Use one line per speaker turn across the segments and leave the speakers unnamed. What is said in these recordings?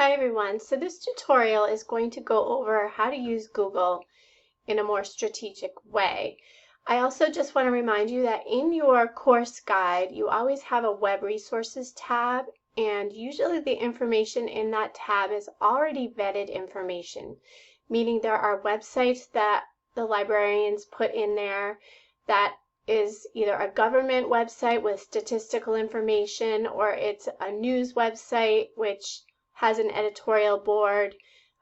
Hi everyone, so this tutorial is going to go over how to use Google in a more strategic way. I also just want to remind you that in your course guide you always have a web resources tab, and usually the information in that tab is already vetted information, meaning there are websites that the librarians put in there that is either a government website with statistical information or it's a news website which has an editorial board.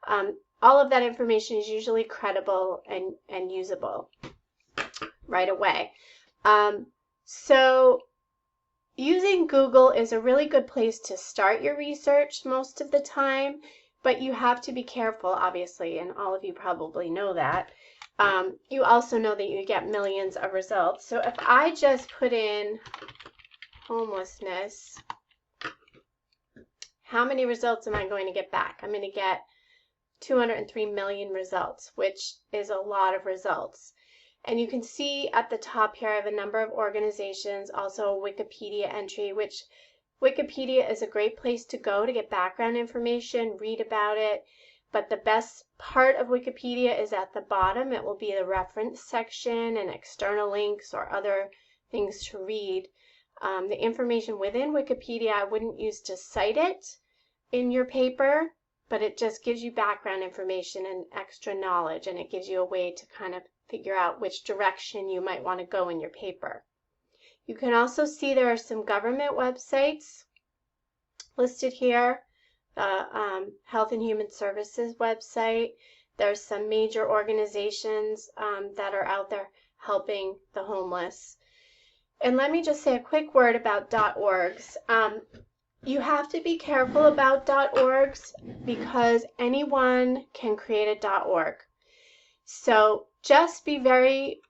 All of that information is usually credible and usable right away. So using Google is a really good place to start your research most of the time, but you have to be careful, obviously, and all of you probably know that. You also know that you get millions of results. So if I just put in homelessness, how many results am I going to get back? I'm going to get 203 million results, which is a lot of results. And you can see at the top here I have a number of organizations, also a Wikipedia entry, which Wikipedia is a great place to go to get background information, read about it. But the best part of Wikipedia is at the bottom. It will be the reference section and external links or other things to read. The information within Wikipedia I wouldn't use to cite it in your paper, but it just gives you background information and extra knowledge, and it gives you a way to kind of figure out which direction you might want to go in your paper. You can also see there are some government websites listed here. The Health and Human Services website. There's some major organizations that are out there helping the homeless. And let me just say a quick word about .orgs. You have to be careful about .orgs because anyone can create a .org. So just be very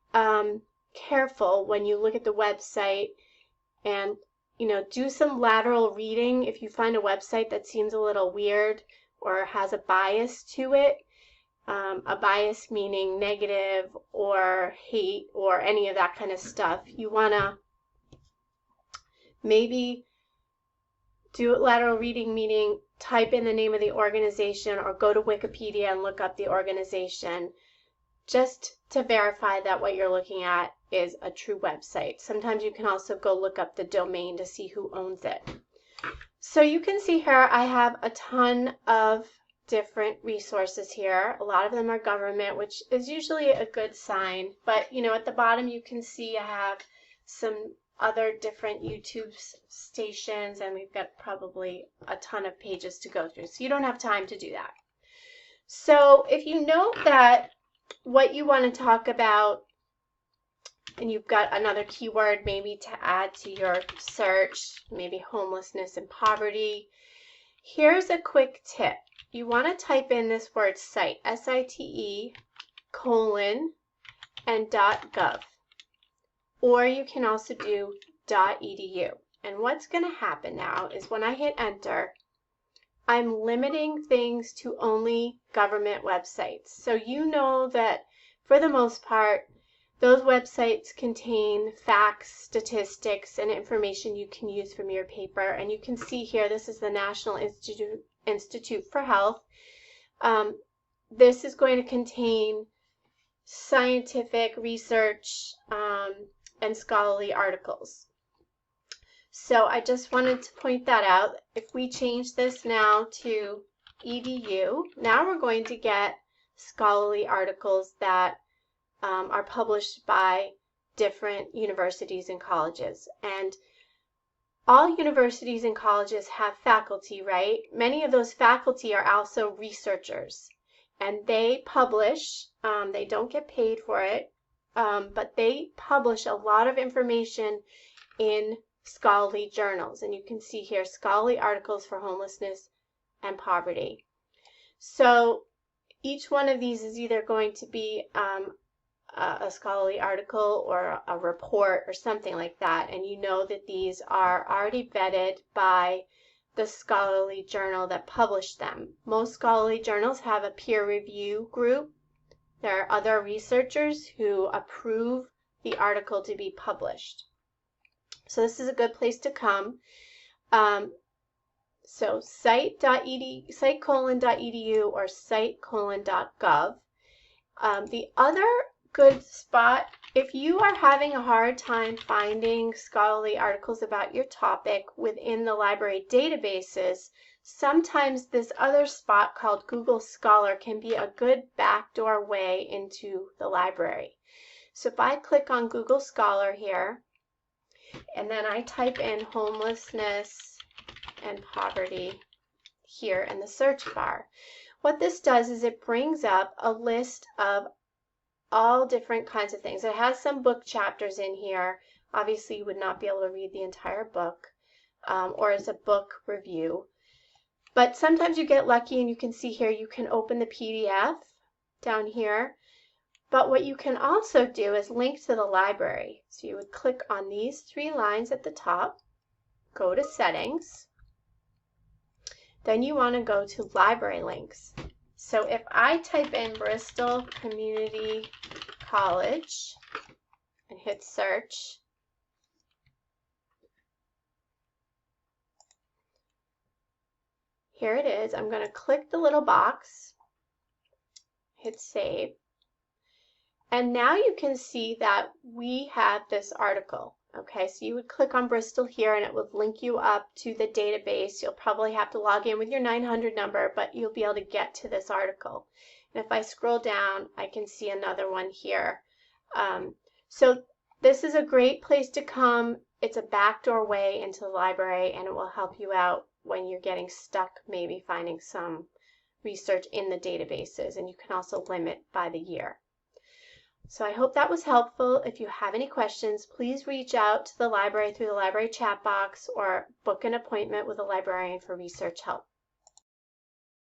careful when you look at the website, and do some lateral reading if you find a website that seems a little weird or has a bias to it. A bias meaning negative or hate or any of that kind of stuff. You want to maybe do lateral reading, meaning type in the name of the organization or go to Wikipedia and look up the organization just to verify that what you're looking at is a true website. Sometimes you can also go look up the domain to see who owns it. So you can see here I have a ton of different resources here. A lot of them are government, which is usually a good sign. But at the bottom you can see I have some other different YouTube stations, and we've got probably a ton of pages to go through, so you don't have time to do that. So if you know that what you want to talk about and you've got another keyword maybe to add to your search, maybe homelessness and poverty, here's a quick tip. You want to type in this word site, S-I-T-E, colon, and .gov. Or you can also do .edu. And what's going to happen now is when I hit enter, I'm limiting things to only government websites. So you know that for the most part, those websites contain facts, statistics, and information you can use from your paper. And you can see here, this is the National Institute for Health. This is going to contain scientific research and scholarly articles. So I just wanted to point that out. If we change this now to edu, now we're going to get scholarly articles that are published by different universities and colleges. And all universities and colleges have faculty, right? Many of those faculty are also researchers, and they publish, they don't get paid for it, but they publish a lot of information in scholarly journals. And you can see here scholarly articles for homelessness and poverty. So each one of these is either going to be a scholarly article or a report or something like that, and you know that these are already vetted by the scholarly journal that published them. Most scholarly journals have a peer review group. There are other researchers who approve the article to be published. So this is a good place to come. So site.edu or site:/.gov. The other good spot, if you are having a hard time finding scholarly articles about your topic within the library databases, sometimes this other spot called Google Scholar can be a good backdoor way into the library. So if I click on Google Scholar here, and then I type in homelessness and poverty here in the search bar, what this does is it brings up a list of all different kinds of things. It has some book chapters in here. Obviously, you would not be able to read the entire book, or it's a book review. But sometimes you get lucky and you can see here, you can open the PDF down here. But what you can also do is link to the library. So you would click on these 3 lines at the top, go to Settings. Then you want to go to Library Links. So if I type in Bristol Community College and hit search, here it is. I'm going to click the little box, hit save, and now you can see that we have this article. Okay, so you would click on Bristol here and it would link you up to the database. You'll probably have to log in with your 900 number, but you'll be able to get to this article. And if I scroll down, I can see another one here. So this is a great place to come. It's a backdoor way into the library, and it will help you out when you're getting stuck maybe finding some research in the databases, and you can also limit by the year. So I hope that was helpful. If you have any questions, please reach out to the library through the library chat box or book an appointment with a librarian for research help.